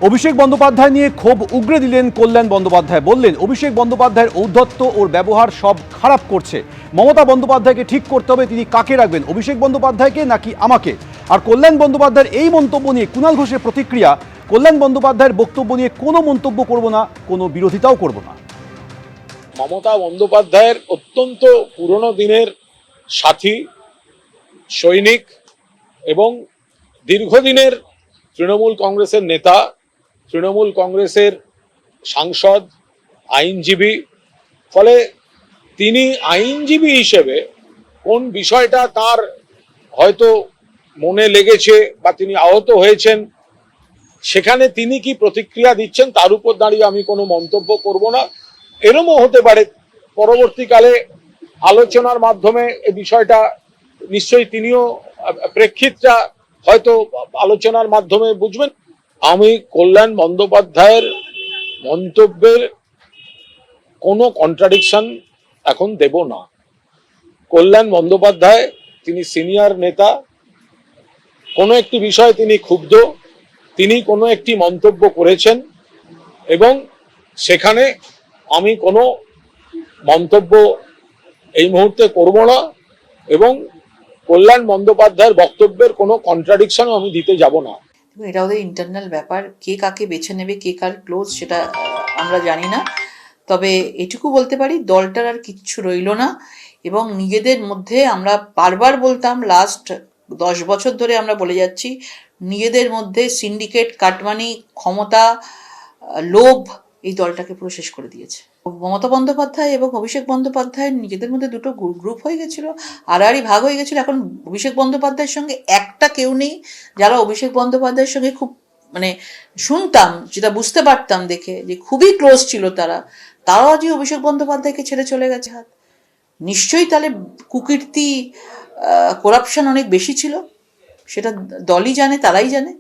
অভিষেক বন্দ্যোপাধ্যায় নিয়ে ক্ষোভ উগরে দিলেন কল্যাণ বন্দ্যোপাধ্যায়। বললেন অভিষেক বন্দ্যোপাধ্যায়ের ঔদ্ধত্য ওর ব্যবহার সব খারাপ করছে। মমতা বন্দ্যোপাধ্যায়কে ঠিক করতে হবে তিনি কাকে রাখবেন, অভিষেক বন্দ্যোপাধ্যায়কে নাকি আমাকে। আর কল্যাণ বন্দ্যোপাধ্যায়ের এই মন্তব্য নিয়ে কুণাল ঘোষের প্রতিক্রিয়া, কল্যাণ বন্দ্যোপাধ্যায়ের বক্তব্য নিয়ে কোনো মন্তব্য করব না, কোনো বিরোধিতাও করব না। মমতা বন্দ্যোপাধ্যায়ের অত্যন্ত পুরনো দিনের সাথী, সৈনিক এবং দীর্ঘদিনের তৃণমূল কংগ্রেসের নেতা, তৃণমূল কংগ্রেসের সাংসদ, আইনজীবী। ফলে তিনি আইনজীবী হিসেবে কোন বিষয়টা তার হয়তো মনে লেগেছে বা তিনি আহত হয়েছেন, সেখানে তিনি কি প্রতিক্রিয়া দিচ্ছেন তার উপর দাঁড়িয়ে আমি কোনো মন্তব্য করব না। এরমও হতে পারে পরবর্তীকালে আলোচনার মাধ্যমে এই বিষয়টা নিশ্চয়ই তিনিও প্রেক্ষিতটা হয়তো আলোচনার মাধ্যমে বুঝবেন। আমি কল্যাণ বন্দ্যোপাধ্যায়ের মন্তব্যের কোনো কন্ট্রাডিকশন এখন দেব না। কল্যাণ বন্দ্যোপাধ্যায় তিনি সিনিয়র নেতা, কোনো একটি বিষয়ে তিনি ক্ষুব্ধ, তিনি কোনো একটি মন্তব্য করেছেন এবং সেখানে আমি কোনো মন্তব্য এই মুহূর্তে করব না এবং কল্যাণ বন্দ্যোপাধ্যায়ের বক্তব্যের কোনো কন্ট্রাডিকশনও আমি দিতে যাব না। এটা ওদের ইন্টারনাল ব্যাপার, কে কাকে বেছে নেবে, কে কার ক্লোজ সেটা আমরা জানি না। তবে এটুকু বলতে পারি দলটার আর কিচ্ছু রইল না এবং নিজেদের মধ্যে আমরা বারবার বলতাম, লাস্ট 10 বছর ধরে আমরা বলে যাচ্ছি, নিজেদের মধ্যে সিন্ডিকেট, কাটমানি, ক্ষমতা, লোভ এই দলটাকে পুরো শেষ করে দিয়েছে। মমতা বন্দ্যোপাধ্যায় এবং অভিষেক বন্দ্যোপাধ্যায় নিজেদের মধ্যে দুটো গ্রুপ হয়ে গেছিল, আড়াআড়ি ভাগ হয়ে গেছিল। এখন অভিষেক বন্দ্যোপাধ্যায়ের সঙ্গে একটা কেউ নেই যারা অভিষেক বন্দ্যোপাধ্যায়ের সঙ্গে খুব শুনতাম, যেটা বুঝতে পারতাম দেখে যে খুবই ক্লোজ ছিল তারাও যে অভিষেক বন্দ্যোপাধ্যায়কে ছেড়ে চলে গেছে হাত। নিশ্চয়ই তাহলে কুকীর্তি, করাপশন অনেক বেশি ছিল, সেটা দলই জানে, তারাই জানে।